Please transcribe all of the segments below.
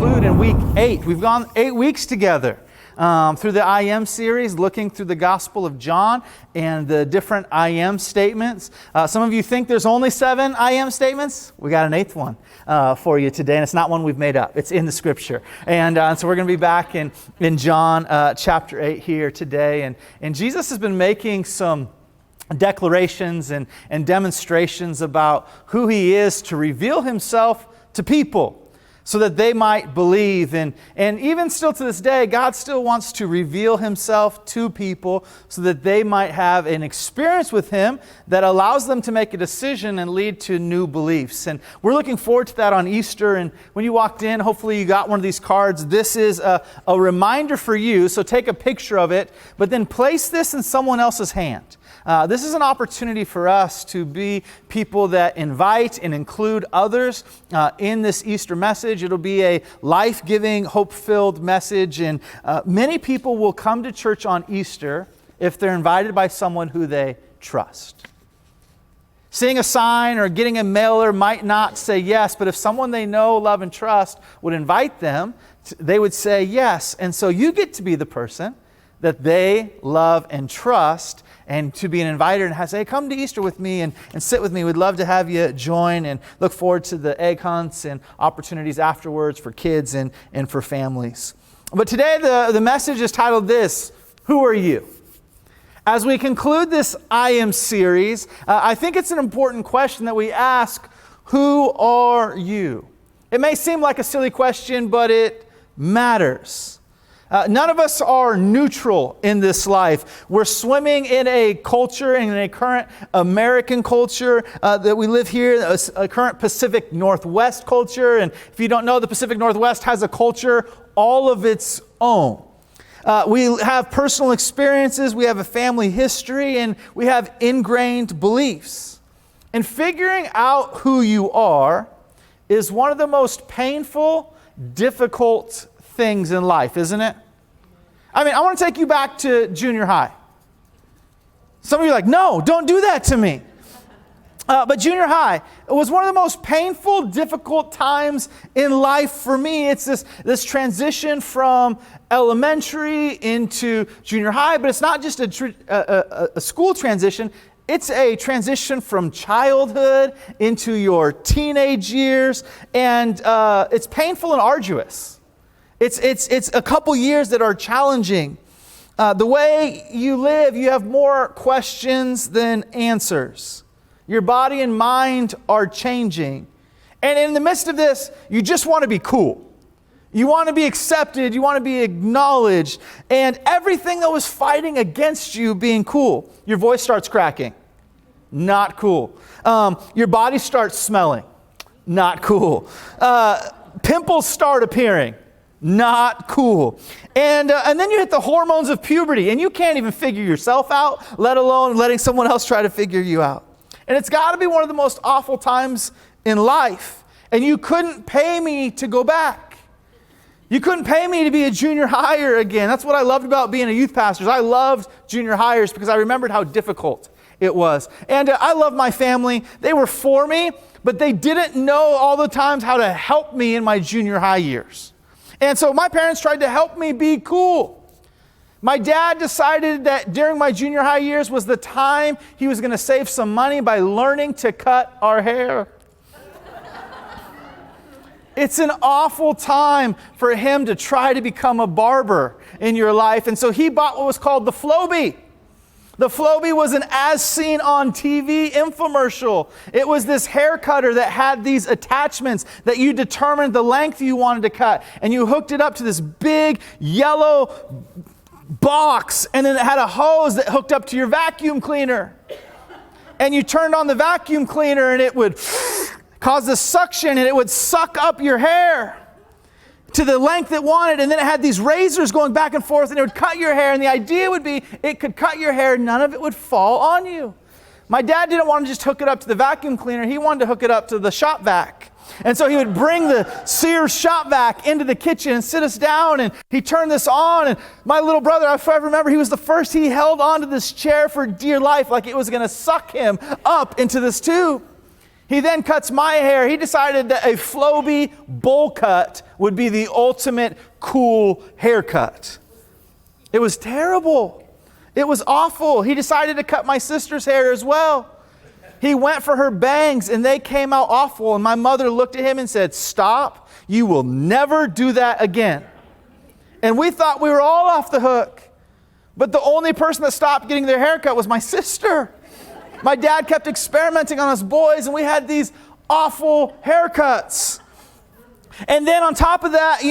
conclude in week 8. We've gone 8 weeks together through the I am series, looking through the Gospel of John and the different I am statements. Some of you think there's only 7 I am statements. We got an 8th one for you today, and it's not one we've made up. It's in the Scripture. And so we're going to be back in John chapter 8 here today. And Jesus has been making some declarations and demonstrations about who He is to reveal Himself to people, so that they might believe. And even still to this day, God still wants to reveal Himself to people so that they might have an experience with Him that allows them to make a decision and lead to new beliefs. And we're looking forward to that on Easter. And when you walked in, hopefully you got one of these cards. This is a reminder for you, so take a picture of it, but then place this in someone else's hand. This is an opportunity for us to be people that invite and include others in this Easter message. It'll be a life-giving, hope-filled message, and many people will come to church on Easter if they're invited by someone who they trust. Seeing a sign or getting a mailer might not say yes, but if someone they know, love, and trust would invite them, they would say yes. And so you get to be the person that they love and trust, and to be an inviter and say, hey, come to Easter with me and sit with me. We'd love to have you join, and look forward to the egg hunts and opportunities afterwards for kids and for families. But today the message is titled this: Who are you? As we conclude this I Am series, I think it's an important question that we ask: who are you? It may seem like a silly question, but it matters. None of us are neutral in this life. We're swimming in a culture, in a current American culture that we live here, a current Pacific Northwest culture. And if you don't know, the Pacific Northwest has a culture all of its own. We have personal experiences, we have a family history, and we have ingrained beliefs. And figuring out who you are is one of the most painful, difficult things in life, isn't it? I mean, I want to take you back to junior high. Some of you are like, no, don't do that to me. But junior high, it was one of the most painful, difficult times in life for me. It's this transition from elementary into junior high, but it's not just a school transition. It's a transition from childhood into your teenage years, and it's painful and arduous. It's a couple years that are challenging. The way you live, you have more questions than answers. Your body and mind are changing. And in the midst of this, you just want to be cool. You want to be accepted. You want to be acknowledged. And everything that was fighting against you being cool, your voice starts cracking. Not cool. Your body starts smelling. Not cool. Pimples start appearing. Not cool. And then you hit the hormones of puberty, and you can't even figure yourself out, let alone letting someone else try to figure you out. And it's got to be one of the most awful times in life. And you couldn't pay me to go back. You couldn't pay me to be a junior higher again. That's what I loved about being a youth pastor. I loved junior hires because I remembered how difficult it was. And I love my family. They were for me, but they didn't know all the times how to help me in my junior high years. And so my parents tried to help me be cool. My dad decided that during my junior high years was the time he was going to save some money by learning to cut our hair. It's an awful time for him to try to become a barber in your life. And so he bought what was called the Flowbee. The Flowbee was an as seen on TV infomercial. It was this hair cutter that had these attachments that you determined the length you wanted to cut. And you hooked it up to this big yellow box. And then it had a hose that hooked up to your vacuum cleaner. And you turned on the vacuum cleaner and it would cause the suction and it would suck up your hair to the length it wanted, and then it had these razors going back and forth, and it would cut your hair, and the idea would be it could cut your hair, none of it would fall on you. My dad didn't want to just hook it up to the vacuum cleaner, he wanted to hook it up to the shop vac. And so he would bring the Sears shop vac into the kitchen and sit us down, and he turned this on, and my little brother, I forever remember, he was the first, he held onto this chair for dear life like it was going to suck him up into this tube. He then cuts my hair. He decided that a Flowbee bowl cut would be the ultimate cool haircut. It was terrible. It was awful. He decided to cut my sister's hair as well. He went for her bangs and they came out awful. And my mother looked at him and said, "Stop. You will never do that again." And we thought we were all off the hook. But the only person that stopped getting their haircut was my sister. My dad kept experimenting on us boys, and we had these awful haircuts. And then on top of that,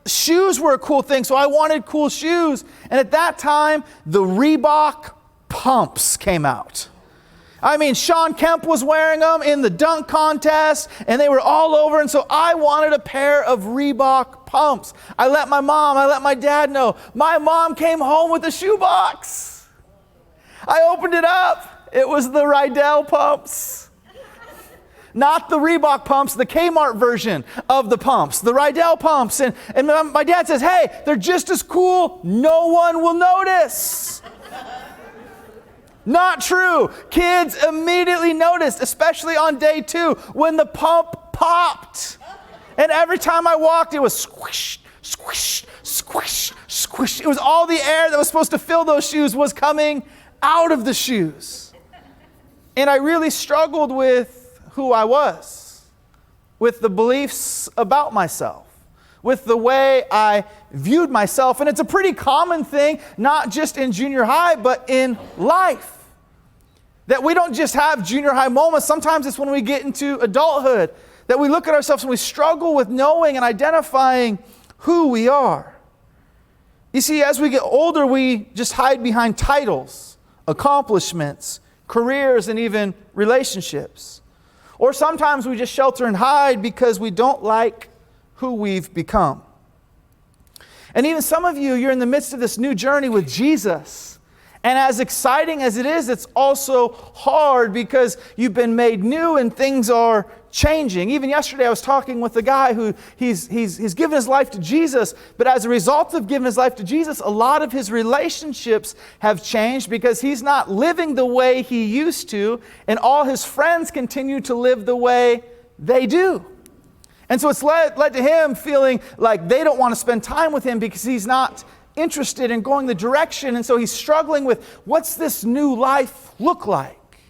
shoes were a cool thing, so I wanted cool shoes. And at that time, the Reebok pumps came out. I mean, Sean Kemp was wearing them in the dunk contest, and they were all over, and so I wanted a pair of Reebok pumps. I let my dad know. My mom came home with a shoebox. I opened it up. It was the Rydell pumps. Not the Reebok pumps, the Kmart version of the pumps, the Rydell pumps. And my dad says, "Hey, they're just as cool. No one will notice." Not true. Kids immediately noticed, especially on day 2 when the pump popped. And every time I walked, it was squish, squish, squish, squish. It was all the air that was supposed to fill those shoes was coming out of the shoes. And I really struggled with who I was, with the beliefs about myself, with the way I viewed myself. And it's a pretty common thing, not just in junior high, but in life. That we don't just have junior high moments. Sometimes it's when we get into adulthood that we look at ourselves and we struggle with knowing and identifying who we are. You see, as we get older, we just hide behind titles, accomplishments, careers, and even relationships. Or sometimes we just shelter and hide because we don't like who we've become. And even some of you, you're in the midst of this new journey with Jesus. And as exciting as it is, it's also hard because you've been made new and things are changing. Even yesterday I was talking with a guy who he's given his life to Jesus, but as a result of giving his life to Jesus, a lot of his relationships have changed because he's not living the way he used to, and all his friends continue to live the way they do. And so it's led to him feeling like they don't want to spend time with him because he's not interested in going the direction. And so he's struggling with, what's this new life look like?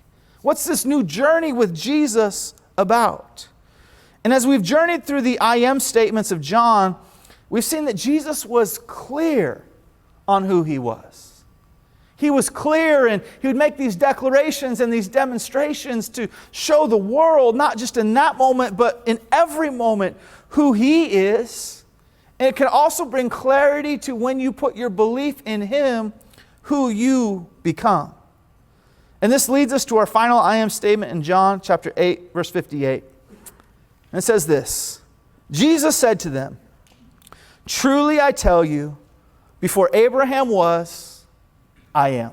What's this new journey with Jesus about? And as we've journeyed through the I am statements of John, we've seen that Jesus was clear on who he was. He was clear, and he would make these declarations and these demonstrations to show the world, not just in that moment, but in every moment, who he is. And it can also bring clarity to when you put your belief in him, who you become. And this leads us to our final I am statement in John chapter 8, verse 58. And it says this: Jesus said to them, "Truly I tell you, before Abraham was, I am."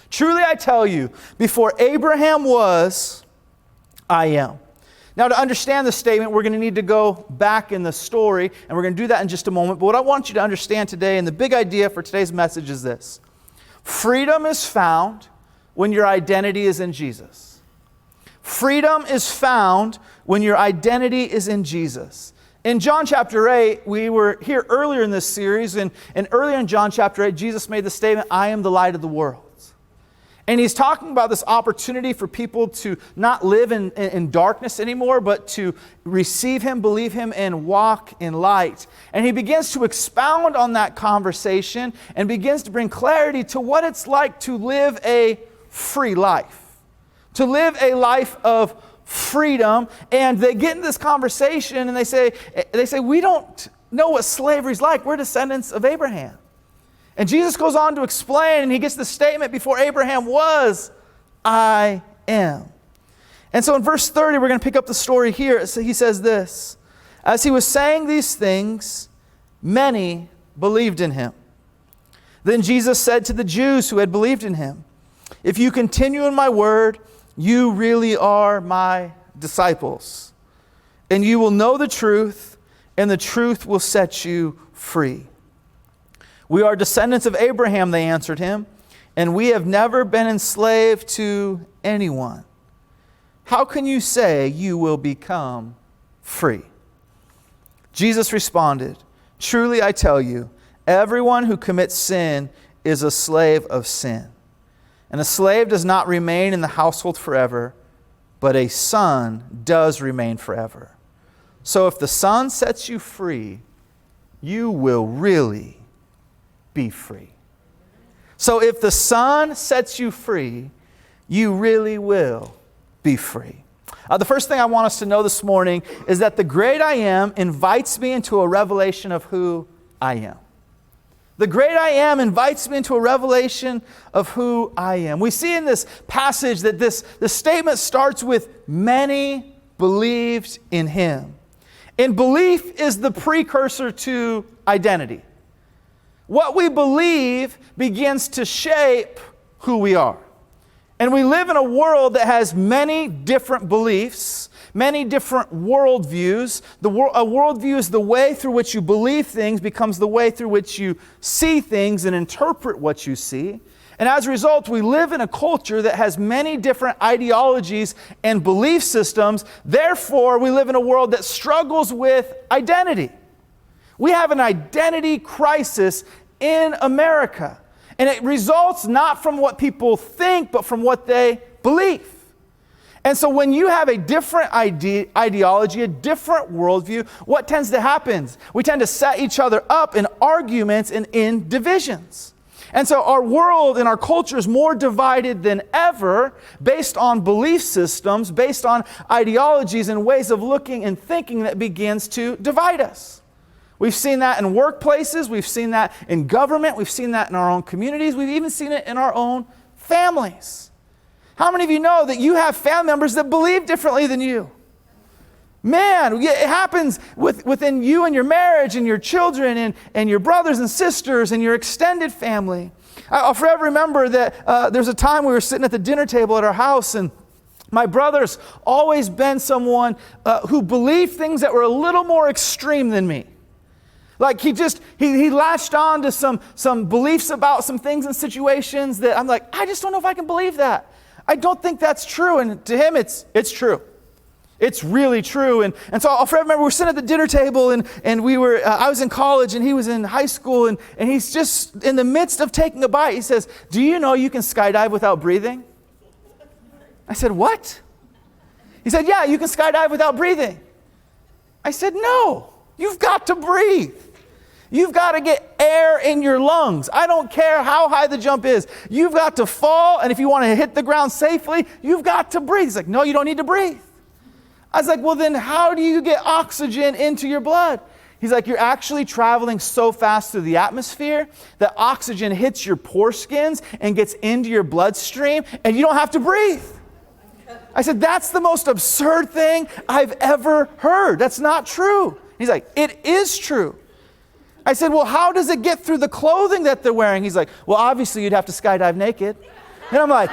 Truly I tell you, before Abraham was, I am. Now, to understand this statement, we're going to need to go back in the story, and we're going to do that in just a moment. But what I want you to understand today, and the big idea for today's message is this: freedom is found when your identity is in Jesus. Freedom is found when your identity is in Jesus. In John chapter 8, we were here earlier in this series, and earlier in John chapter 8, Jesus made the statement, "I am the light of the world." And he's talking about this opportunity for people to not live in darkness anymore, but to receive him, believe him, and walk in light. And he begins to expound on that conversation and begins to bring clarity to what it's like to live a free life, to live a life of freedom. And they get into this conversation and they say, "We don't know what slavery's like. We're descendants of Abraham." And Jesus goes on to explain, and he gets the statement, "Before Abraham was, I am." And so in verse 30, we're going to pick up the story here. So he says this: "As he was saying these things, many believed in him. Then Jesus said to the Jews who had believed in him, 'If you continue in my word, you really are my disciples. And you will know the truth, and the truth will set you free.' 'We are descendants of Abraham,' they answered him, 'and we have never been enslaved to anyone. how can you say you will become free?" Jesus responded, "Truly I tell you, everyone who commits sin is a slave of sin. And a slave does not remain in the household forever, but a son does remain forever. So if the Son sets you free, you will really be free." So if the Son sets you free, you really will be free. The first thing I want us to know this morning is that the great I Am invites me into a revelation of who I am. The great I Am invites me into a revelation of who I am. We see in this passage that this statement starts with "many believed in him." And belief is the precursor to identity. What we believe begins to shape who we are. And we live in a world that has many different beliefs, many different worldviews. A worldview is the way through which you believe things becomes the way through which you see things and interpret what you see. And as a result, we live in a culture that has many different ideologies and belief systems. Therefore, we live in a world that struggles with identity. We have an identity crisis in America. And it results not from what people think, but from what they believe. And so when you have a different ideology, a different worldview, what tends to happen? We tend to set each other up in arguments and in divisions. And so our world and our culture is more divided than ever based on belief systems, based on ideologies and ways of looking and thinking that begins to divide us. We've seen that in workplaces, we've seen that in government, we've seen that in our own communities, we've even seen it in our own families. How many of you know that you have family members that believe differently than you? Man, it happens within you and your marriage and your children and your brothers and sisters and your extended family. I'll forever remember that there's a time we were sitting at the dinner table at our house, and my brother's always been someone who believed things that were a little more extreme than me. Like he latched on to some beliefs about some things and situations that I'm like, I just don't know if I can believe that. I don't think that's true. And to him, it's true. It's really true. And so I'll forever remember we were sitting at the dinner table and we were, I was in college and he was in high school and he's just in the midst of taking a bite. He says, "Do you know you can skydive without breathing?" I said, "What?" He said, "Yeah, you can skydive without breathing." I said, "No, you've got to breathe. You've got to get air in your lungs. I don't care how high the jump is. You've got to fall, and if you want to hit the ground safely, you've got to breathe." He's like, "No, you don't need to breathe." I was like, "Well, then how do you get oxygen into your blood?" He's like, "You're actually traveling so fast through the atmosphere that oxygen hits your pore skins and gets into your bloodstream, and you don't have to breathe." I said, "That's the most absurd thing I've ever heard. That's not true." He's like, "It is true." I said, "Well, how does it get through the clothing that they're wearing?" He's like, "Well, obviously you'd have to skydive naked." And I'm like,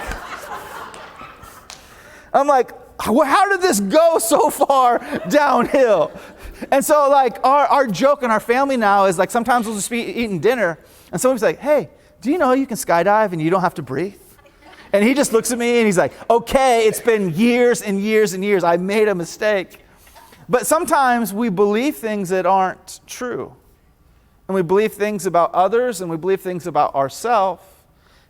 well, how did this go so far downhill? And so like our joke in our family now is like sometimes we'll just be eating dinner and someone's like, "Hey, do you know you can skydive and you don't have to breathe?" And he just looks at me and he's like, "Okay, it's been years and years and years. I made a mistake." But sometimes we believe things that aren't true. And we believe things about others and we believe things about ourselves.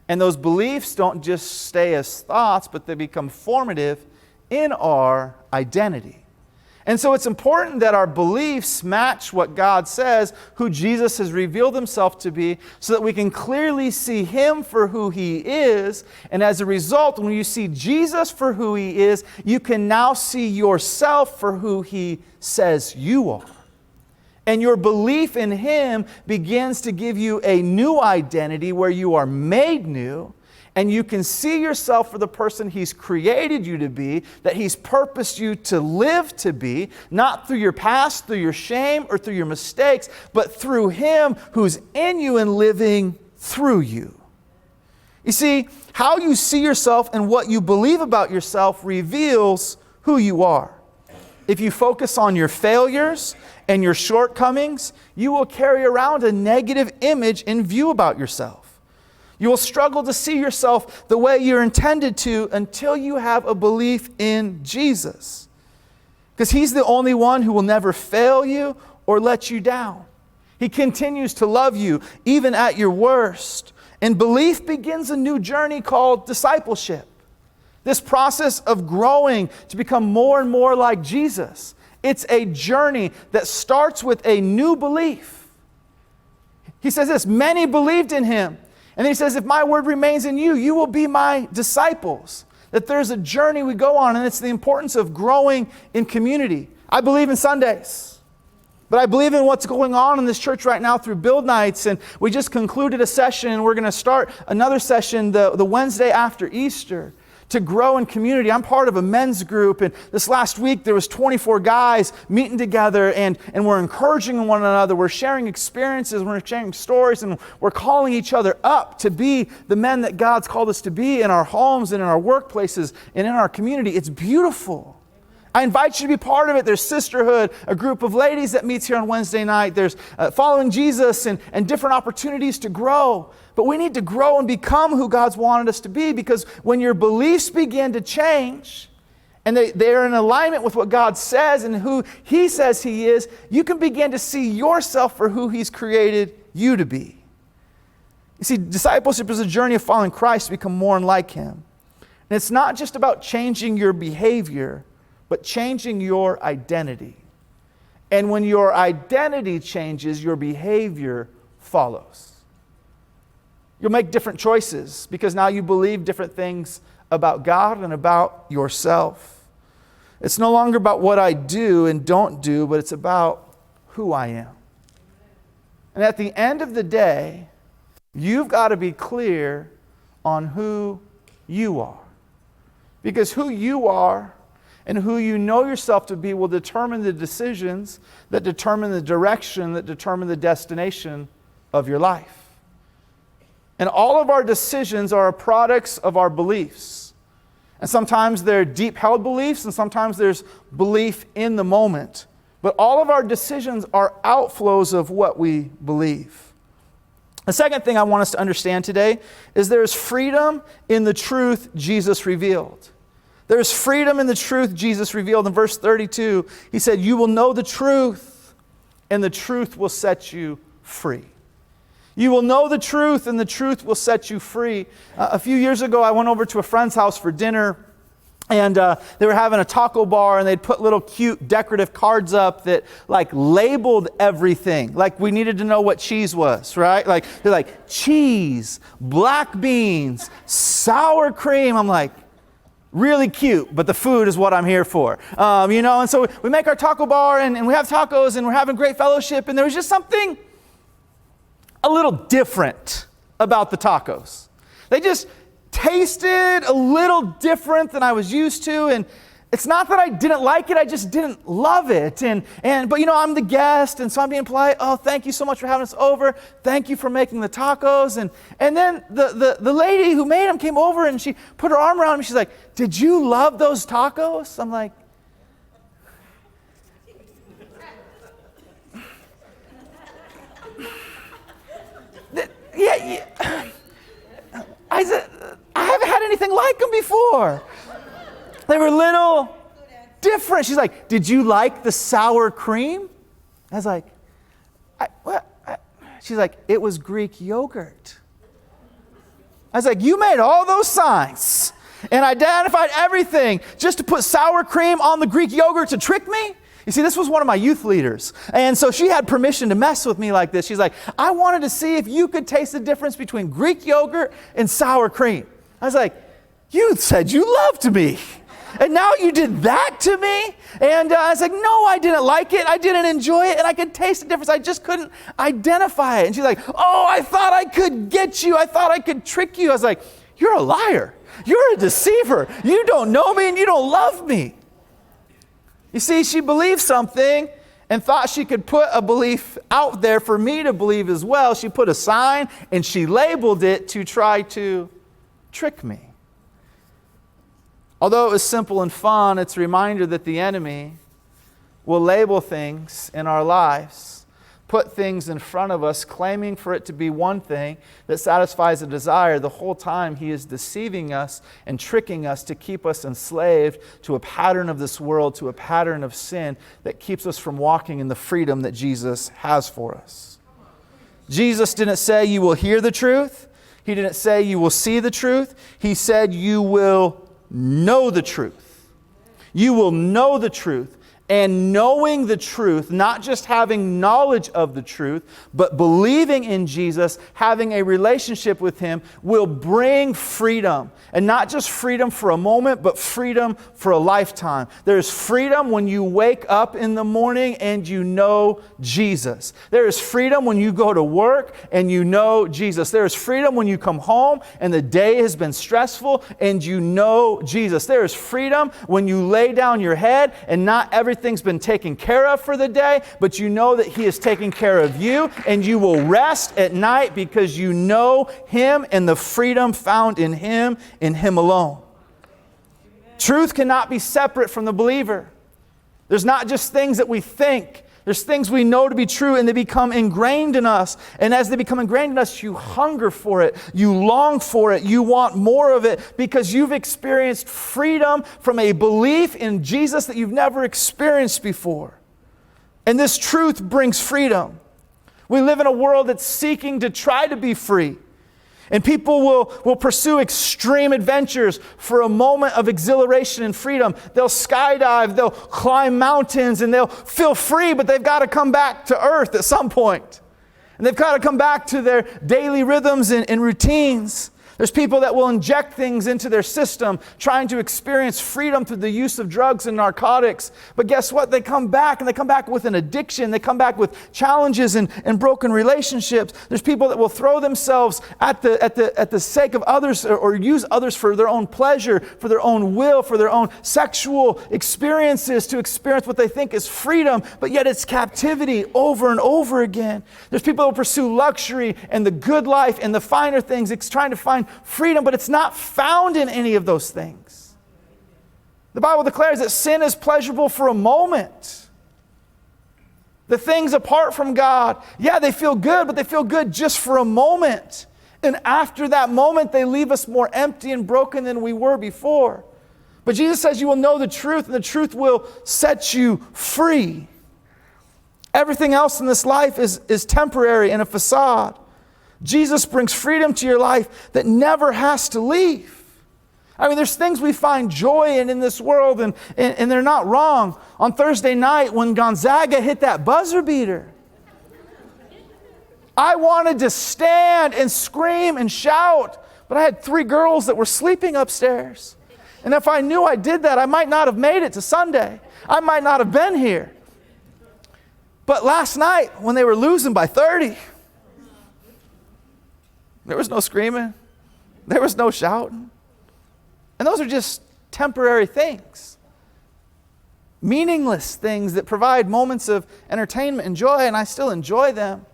And those beliefs don't just stay as thoughts, but they become formative in our identity. And so it's important that our beliefs match what God says, who Jesus has revealed himself to be, so that we can clearly see him for who he is. And as a result, when you see Jesus for who he is, you can now see yourself for who he says you are. And your belief in him begins to give you a new identity where you are made new, and you can see yourself for the person he's created you to be, that he's purposed you to live to be, not through your past, through your shame, or through your mistakes, but through him who's in you and living through you. You see, how you see yourself and what you believe about yourself reveals who you are. If you focus on your failures and your shortcomings, you will carry around a negative image and view about yourself. You will struggle to see yourself the way you're intended to until you have a belief in Jesus. Because He's the only one who will never fail you or let you down. He continues to love you even at your worst. And belief begins a new journey called discipleship. This process of growing to become more and more like Jesus. It's a journey that starts with a new belief. He says this, many believed in Him. And He says, if my word remains in you, you will be my disciples. That there's a journey we go on, and it's the importance of growing in community. I believe in Sundays, but I believe in what's going on in this church right now through Build Nights. And we just concluded a session, and we're going to start another session the Wednesday after Easter. To grow in community. I'm part of a men's group, and this last week there was 24 guys meeting together, and we're encouraging one another. We're sharing experiences, we're sharing stories, and we're calling each other up to be the men that God's called us to be in our homes and in our workplaces and in our community. It's beautiful. I invite you to be part of it. There's Sisterhood, a group of ladies that meets here on Wednesday night. There's Following Jesus and different opportunities to grow. But we need to grow and become who God's wanted us to be, because when your beliefs begin to change and they're in alignment with what God says and who He says He is, you can begin to see yourself for who He's created you to be. You see, discipleship is a journey of following Christ to become more and like Him. And it's not just about changing your behavior, but changing your identity. And when your identity changes, your behavior follows. You'll make different choices because now you believe different things about God and about yourself. It's no longer about what I do and don't do, but it's about who I am. And at the end of the day, you've got to be clear on who you are. Because who you are and who you know yourself to be will determine the decisions that determine the direction, that determine the destination of your life. And all of our decisions are products of our beliefs. And sometimes they're deep-held beliefs, and sometimes there's belief in the moment. But all of our decisions are outflows of what we believe. The second thing I want us to understand today is there's freedom in the truth Jesus revealed. There's freedom in the truth Jesus revealed. In verse 32, He said, you will know the truth, and the truth will set you free. You will know the truth, and the truth will set you free. A few years ago, I went over to a friend's house for dinner, and they were having a taco bar, and they'd put little cute decorative cards up that like labeled everything. Like we needed to know what cheese was, right? Like they're like cheese, black beans, sour cream. I'm like, really cute, but the food is what I'm here for. And so we make our taco bar, and we have tacos, and we're having great fellowship, and there was just something a little different about the tacos. They just tasted a little different than I was used to, and it's not that I didn't like it, I just didn't love it. But I'm the guest, and so I'm being polite. Oh, thank you so much for having us over. Thank you for making the tacos. And then the lady who made them came over, and she put her arm around me. She's like, did you love those tacos? I'm like, yeah. I said, I haven't had anything like them before. They were a little different. She's like, did you like the sour cream? I was like, she's like, it was Greek yogurt. I was like, you made all those signs and identified everything just to put sour cream on the Greek yogurt to trick me? You see, this was one of my youth leaders. And so she had permission to mess with me like this. She's like, I wanted to see if you could taste the difference between Greek yogurt and sour cream. I was like, you said you loved me. And now you did that to me? And I was like, no, I didn't like it. I didn't enjoy it. And I could taste the difference. I just couldn't identify it. And she's like, oh, I thought I could get you. I thought I could trick you. I was like, you're a liar. You're a deceiver. You don't know me and you don't love me. You see, she believed something and thought she could put a belief out there for me to believe as well. She put a sign and she labeled it to try to trick me. Although it was simple and fun, it's a reminder that the enemy will label things in our lives put things in front of us, claiming for it to be one thing that satisfies a desire. The whole time he is deceiving us and tricking us to keep us enslaved to a pattern of this world, to a pattern of sin that keeps us from walking in the freedom that Jesus has for us. Jesus didn't say you will hear the truth. He didn't say you will see the truth. He said you will know the truth. You will know the truth. And knowing the truth, not just having knowledge of the truth, but believing in Jesus, having a relationship with him, will bring freedom. And not just freedom for a moment, but freedom for a lifetime. There's freedom when you wake up in the morning and you know Jesus. There is freedom when you go to work and you know Jesus. There is freedom when you come home and the day has been stressful and you know Jesus. There is freedom when you lay down your head and not everything's been taken care of for the day, but you know that he is taking care of you, and you will rest at night because you know him and the freedom found in him alone. Amen. Truth cannot be separate from the believer. There's not just things that we think. There's things we know to be true, and they become ingrained in us. And as they become ingrained in us, you hunger for it. You long for it. You want more of it because you've experienced freedom from a belief in Jesus that you've never experienced before. And this truth brings freedom. We live in a world that's seeking to try to be free. And people will pursue extreme adventures for a moment of exhilaration and freedom. They'll skydive, they'll climb mountains, and they'll feel free, but they've got to come back to earth at some point. And they've got to come back to their daily rhythms and routines. There's people that will inject things into their system, trying to experience freedom through the use of drugs and narcotics. But guess what? They come back, and they come back with an addiction. They come back with challenges and broken relationships. There's people that will throw themselves at the sake of others, or use others for their own pleasure, for their own will, for their own sexual experiences, to experience what they think is freedom, but yet it's captivity over and over again. There's people that will pursue luxury and the good life and the finer things. It's trying to find freedom, but it's not found in any of those things. The Bible declares that sin is pleasurable for a moment. The things apart from God, yeah, they feel good, but they feel good just for a moment. And after that moment, they leave us more empty and broken than we were before. But Jesus says you will know the truth, and the truth will set you free. Everything else in this life is temporary and a facade. Jesus brings freedom to your life that never has to leave. I mean, there's things we find joy in this world, and they're not wrong. On Thursday night, when Gonzaga hit that buzzer beater, I wanted to stand and scream and shout, but I had 3 girls that were sleeping upstairs. And if I knew I did that, I might not have made it to Sunday. I might not have been here. But last night, when they were losing by 30, there was no screaming. There was no shouting. And those are just temporary things. Meaningless things that provide moments of entertainment and joy, and I still enjoy them,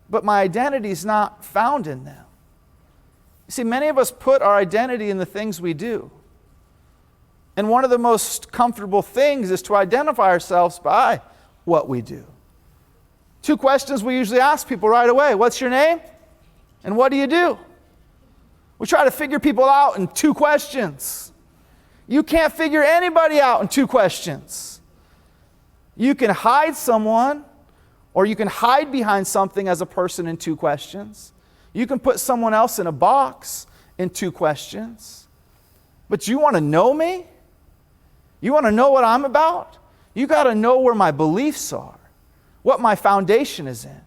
but my identity is not found in them. You see, many of us put our identity in the things we do. And one of the most comfortable things is to identify ourselves by what we do. 2 questions we usually ask people right away. What's your name? And what do you do? We try to figure people out in 2 questions. You can't figure anybody out in 2 questions. You can hide someone, or you can hide behind something as a person in 2 questions. You can put someone else in a box in 2 questions. But you want to know me? You want to know what I'm about? You got to know where my beliefs are, what my foundation is in.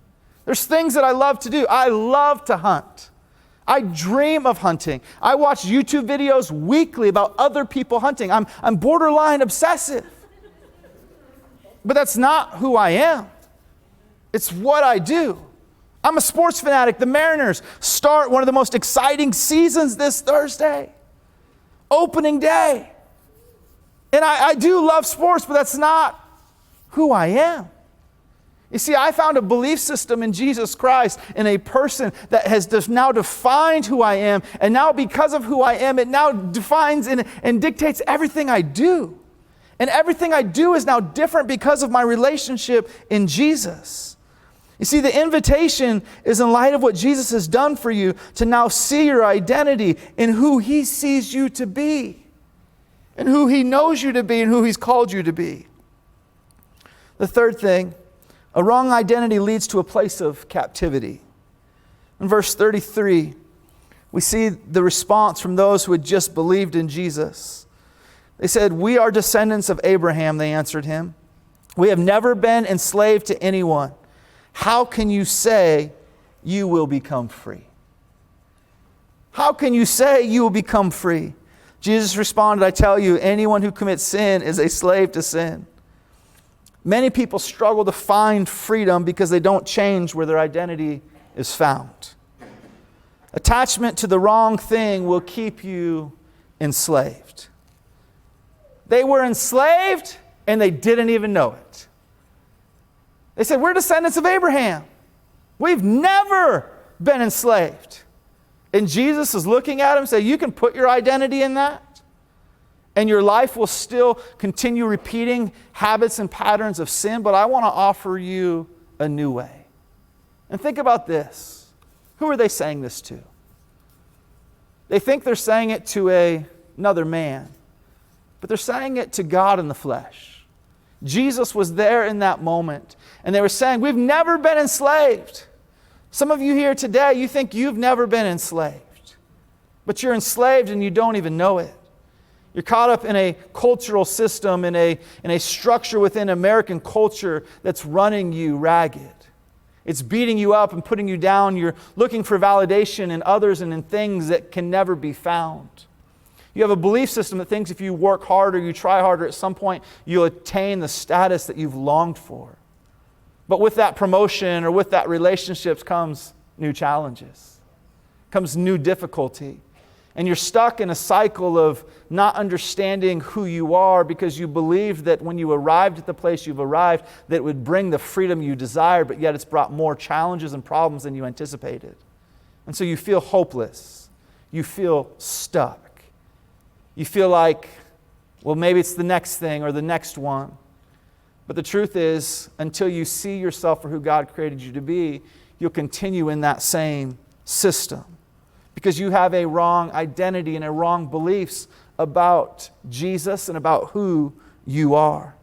There's things that I love to do. I love to hunt. I dream of hunting. I watch YouTube videos weekly about other people hunting. I'm borderline obsessive. But that's not who I am. It's what I do. I'm a sports fanatic. The Mariners start one of the most exciting seasons this Thursday. Opening day. And I do love sports, but that's not who I am. You see, I found a belief system in Jesus Christ, in a person that has now defined who I am. And now because of who I am, it now defines and dictates everything I do. And everything I do is now different because of my relationship in Jesus. You see, the invitation is in light of what Jesus has done for you to now see your identity in who He sees you to be, and who He knows you to be, and who He's called you to be. The third thing, a wrong identity leads to a place of captivity. In verse 33, we see the response from those who had just believed in Jesus. They said, "We are descendants of Abraham," they answered Him. "We have never been enslaved to anyone. How can you say you will become free?" How can you say you will become free? Jesus responded, "I tell you, anyone who commits sin is a slave to sin." Many people struggle to find freedom because they don't change where their identity is found. Attachment to the wrong thing will keep you enslaved. They were enslaved and they didn't even know it. They said, "We're descendants of Abraham. We've never been enslaved." And Jesus is looking at him and saying, "You can put your identity in that, and your life will still continue repeating habits and patterns of sin, but I want to offer you a new way." And think about this. Who are they saying this to? They think they're saying it to another man, but they're saying it to God in the flesh. Jesus was there in that moment, and they were saying, "We've never been enslaved." Some of you here today, you think you've never been enslaved, but you're enslaved and you don't even know it. You're caught up in a cultural system, in a structure within American culture that's running you ragged. It's beating you up and putting you down. You're looking for validation in others and in things that can never be found. You have a belief system that thinks if you work harder, you try harder, at some point you'll attain the status that you've longed for. But with that promotion or with that relationships comes new challenges, comes new difficulty. And you're stuck in a cycle of not understanding who you are because you believed that when you arrived at the place you've arrived, that it would bring the freedom you desired, but yet it's brought more challenges and problems than you anticipated. And so you feel hopeless. You feel stuck. You feel like, well, maybe it's the next thing or the next one. But the truth is, until you see yourself for who God created you to be, you'll continue in that same system. Because you have a wrong identity and a wrong beliefs about Jesus and about who you are.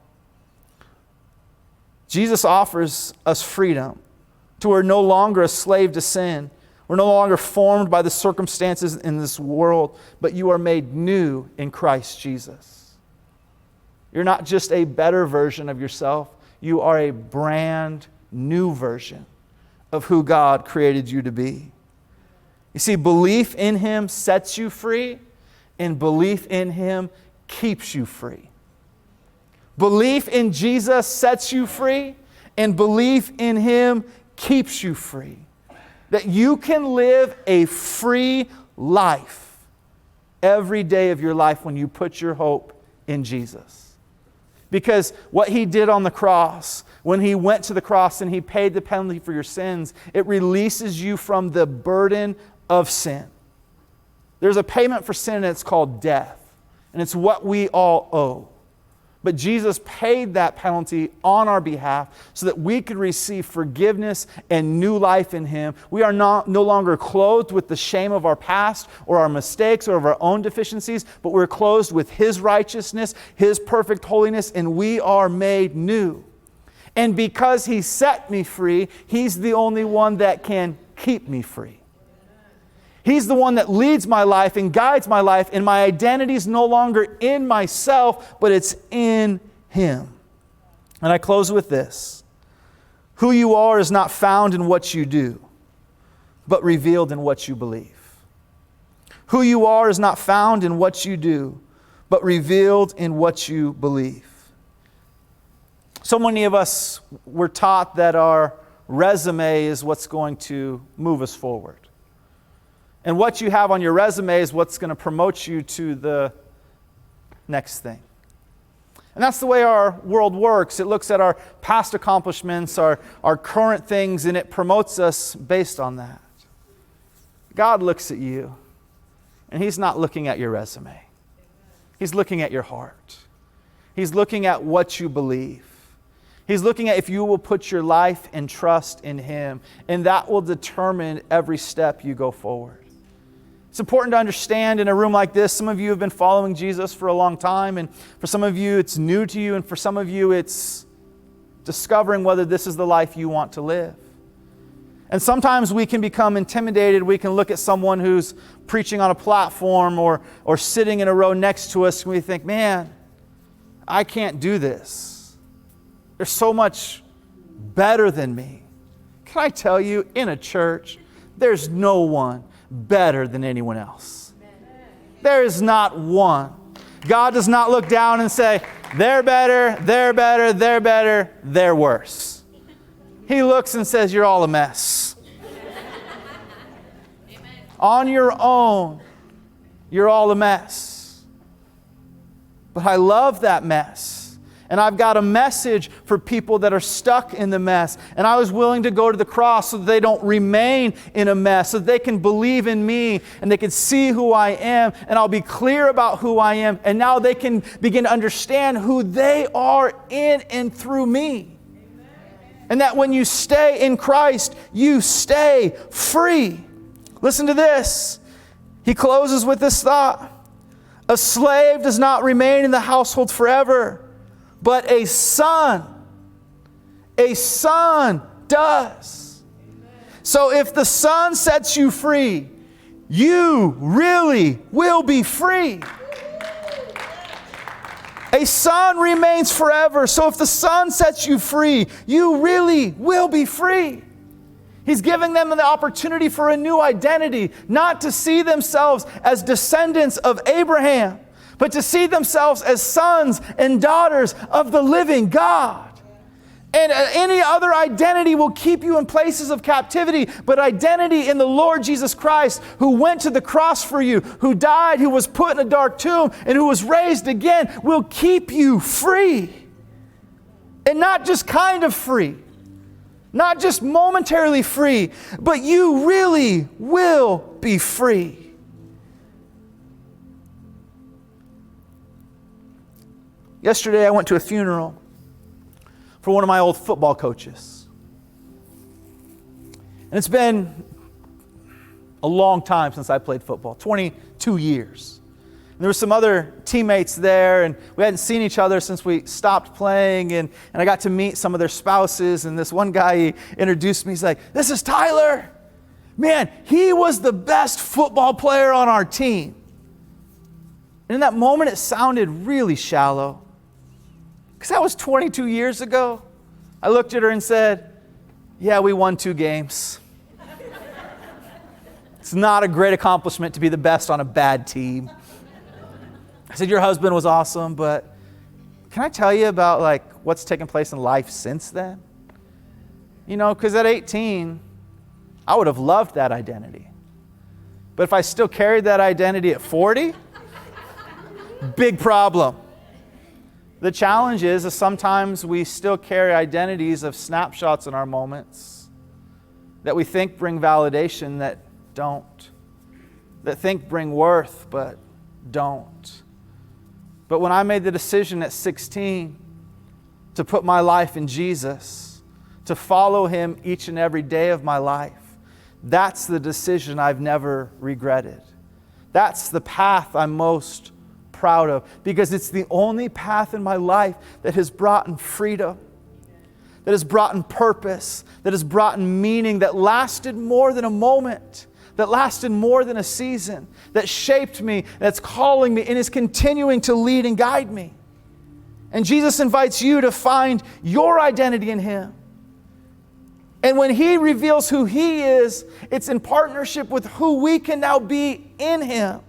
Jesus offers us freedom to where we're no longer a slave to sin. We're no longer formed by the circumstances in this world, but you are made new in Christ Jesus. You're not just a better version of yourself. You are a brand new version of who God created you to be. You see, belief in Him sets you free, and belief in Him keeps you free. Belief in Jesus sets you free, and belief in Him keeps you free. That you can live a free life every day of your life when you put your hope in Jesus. Because what He did on the cross, when He went to the cross and He paid the penalty for your sins, it releases you from the burden of sin. There's a payment for sin, and it's called death. And it's what we all owe. But Jesus paid that penalty on our behalf so that we could receive forgiveness and new life in Him. We are no longer clothed with the shame of our past or our mistakes or of our own deficiencies, but we're clothed with His righteousness, His perfect holiness, and we are made new. And because He set me free, He's the only one that can keep me free. He's the one that leads my life and guides my life, and my identity is no longer in myself, but it's in Him. And I close with this. Who you are is not found in what you do, but revealed in what you believe. Who you are is not found in what you do, but revealed in what you believe. So many of us were taught that our resume is what's going to move us forward. And what you have on your resume is what's going to promote you to the next thing. And that's the way our world works. It looks at our past accomplishments, our current things, and it promotes us based on that. God looks at you, and He's not looking at your resume. He's looking at your heart. He's looking at what you believe. He's looking at if you will put your life and trust in Him, and that will determine every step you go forward. It's important to understand in a room like this, some of you have been following Jesus for a long time, and for some of you it's new to you, and for some of you it's discovering whether this is the life you want to live. And sometimes we can become intimidated. We can look at someone who's preaching on a platform or sitting in a row next to us, and we think, man, I can't do this. They're so much better than me. Can I tell you, in a church, there's no one better than anyone else. There is not one. God does not look down and say, they're better, they're better, they're better, they're worse. He looks and says, you're all a mess. On your own, you're all a mess. But I love that mess. And I've got a message for people that are stuck in the mess. And I was willing to go to the cross so that they don't remain in a mess, so that they can believe in me and they can see who I am, and I'll be clear about who I am. And now they can begin to understand who they are in and through me. And that when you stay in Christ, you stay free. Listen to this. He closes with this thought. A slave does not remain in the household forever, but a son does. So if the Son sets you free, you really will be free. A son remains forever. So if the Son sets you free, you really will be free. He's giving them the opportunity for a new identity, not to see themselves as descendants of Abraham, but to see themselves as sons and daughters of the living God. And any other identity will keep you in places of captivity, but identity in the Lord Jesus Christ, who went to the cross for you, who died, who was put in a dark tomb, and who was raised again, will keep you free. And not just kind of free, not just momentarily free, but you really will be free. Yesterday I went to a funeral for one of my old football coaches. And it's been a long time since I played football, 22 years. And there were some other teammates there, and we hadn't seen each other since we stopped playing, and I got to meet some of their spouses, and this one guy, he introduced me. He's like, this is Tyler. Man, he was the best football player on our team. And in that moment, it sounded really shallow, because that was 22 years ago. I looked at her and said, yeah, we won 2 games. It's not a great accomplishment to be the best on a bad team. I said, your husband was awesome, but can I tell you about what's taken place in life since then? You know, because at 18, I would have loved that identity. But if I still carried that identity at 40, big problem. The challenge is sometimes we still carry identities of snapshots in our moments that we think bring validation that don't, that think bring worth but don't. But when I made the decision at 16 to put my life in Jesus, to follow Him each and every day of my life, that's the decision I've never regretted. That's the path I'm most proud of, because it's the only path in my life that has brought in freedom, that has brought in purpose, that has brought in meaning, that lasted more than a moment, that lasted more than a season, that shaped me, that's calling me, and is continuing to lead and guide me. And Jesus invites you to find your identity in Him. And when He reveals who He is, it's in partnership with who we can now be in Him.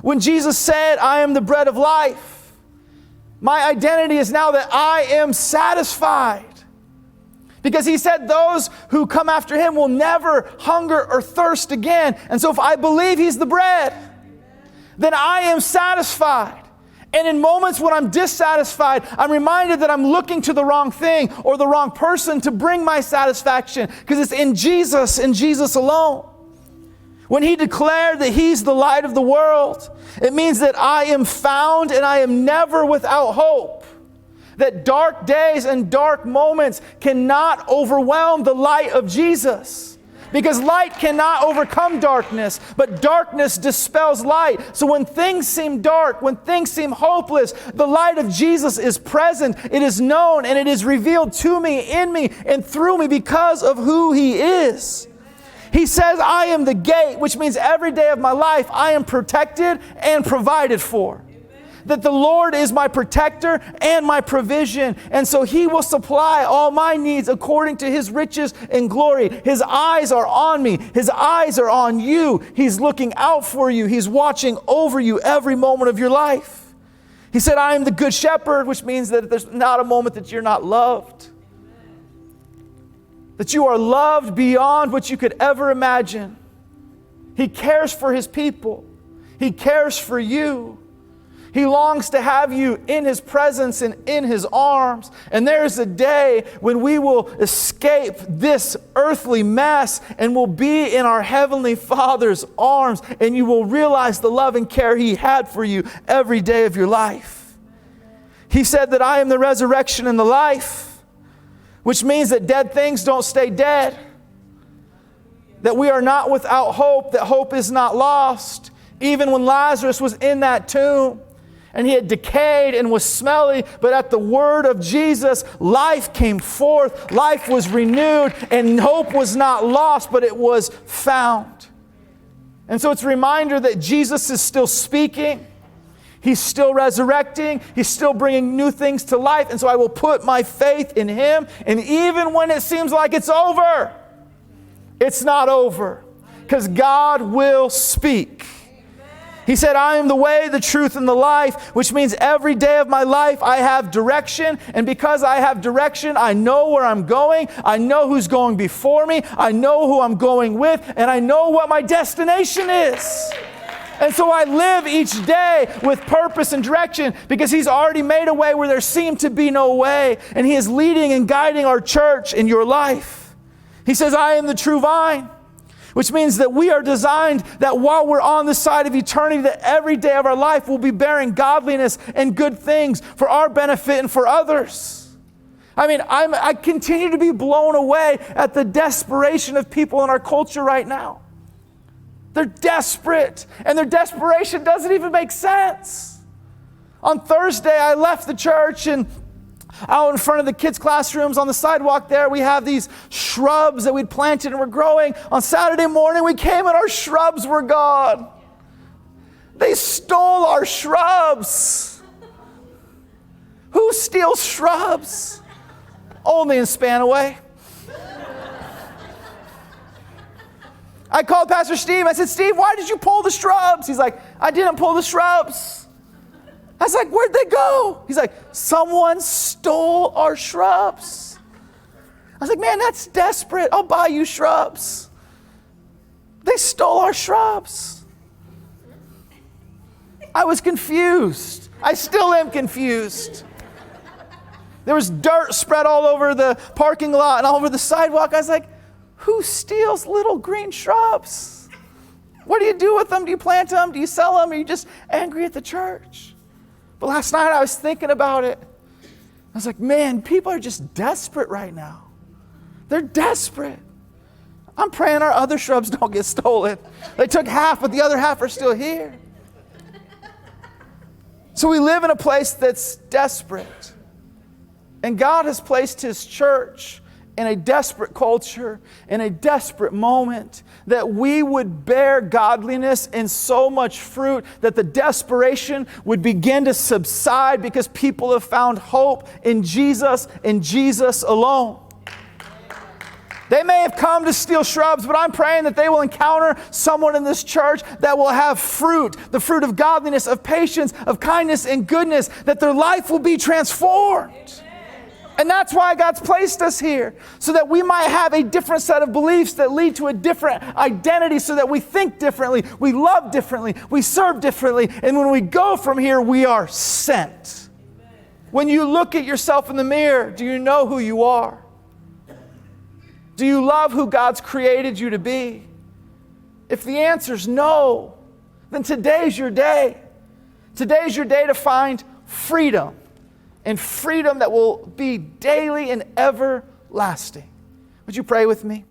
When Jesus said, I am the bread of life, my identity is now that I am satisfied. Because He said those who come after Him will never hunger or thirst again. And so if I believe He's the bread, then I am satisfied. And in moments when I'm dissatisfied, I'm reminded that I'm looking to the wrong thing or the wrong person to bring my satisfaction, because it's in Jesus and Jesus alone. When He declared that He's the light of the world, it means that I am found and I am never without hope. That dark days and dark moments cannot overwhelm the light of Jesus. Because light cannot overcome darkness, but darkness dispels light. So when things seem dark, when things seem hopeless, the light of Jesus is present, it is known, and it is revealed to me, in me, and through me because of who He is. He says, I am the gate, which means every day of my life I am protected and provided for. That the Lord is my protector and my provision. And so He will supply all my needs according to His riches and glory. His eyes are on me. His eyes are on you. He's looking out for you. He's watching over you every moment of your life. He said, I am the good shepherd, which means that there's not a moment that you're not loved. That you are loved beyond what you could ever imagine. He cares for His people. He cares for you. He longs to have you in His presence and in His arms. And there's a day when we will escape this earthly mess and will be in our Heavenly Father's arms, and you will realize the love and care He had for you every day of your life. He said that I am the resurrection and the life, which means that dead things don't stay dead. That we are not without hope, that hope is not lost. Even when Lazarus was in that tomb, and he had decayed and was smelly, but at the word of Jesus, life came forth, life was renewed, and hope was not lost, but it was found. And so it's a reminder that Jesus is still speaking, He's still resurrecting, He's still bringing new things to life, and so I will put my faith in Him, and even when it seems like it's over, it's not over, because God will speak. He said, I am the way, the truth, and the life, which means every day of my life I have direction. And because I have direction, I know where I'm going. I know who's going before me. I know who I'm going with. And I know what my destination is. And so I live each day with purpose and direction because He's already made a way where there seemed to be no way. And He is leading and guiding our church in your life. He says, I am the true vine. Which means that we are designed that while we're on the side of eternity, that every day of our life we'll be bearing godliness and good things for our benefit and for others. I mean, I continue to be blown away at the desperation of people in our culture right now. They're desperate, and their desperation doesn't even make sense. On Thursday, I left the church, and out in front of the kids' classrooms on the sidewalk there, we have these shrubs that we'd planted and were growing. On Saturday morning, we came and our shrubs were gone. They stole our shrubs. Who steals shrubs? Only in Spanaway. I called Pastor Steve. I said, Steve, why did you pull the shrubs? He's like, I didn't pull the shrubs. I was like, where'd they go? He's like, someone stole our shrubs. I was like, man, that's desperate. I'll buy you shrubs. They stole our shrubs. I was confused. I still am confused. There was dirt spread all over the parking lot and all over the sidewalk. I was like, who steals little green shrubs? What do you do with them? Do you plant them? Do you sell them? Or are you just angry at the church? But last night I was thinking about it. I was like, man, people are just desperate right now. They're desperate. I'm praying our other shrubs don't get stolen. They took half, but the other half are still here. So we live in a place that's desperate. And God has placed His church in a desperate culture, in a desperate moment, that we would bear godliness in so much fruit that the desperation would begin to subside because people have found hope in Jesus and Jesus alone. They may have come to steal shrubs, but I'm praying that they will encounter someone in this church that will have fruit, the fruit of godliness, of patience, of kindness and goodness, that their life will be transformed. And that's why God's placed us here, so that we might have a different set of beliefs that lead to a different identity, so that we think differently, we love differently, we serve differently, and when we go from here, we are sent. When you look at yourself in the mirror, do you know who you are? Do you love who God's created you to be? If the answer is no, then today's your day. Today's your day to find freedom and freedom that will be daily and everlasting. Would you pray with me?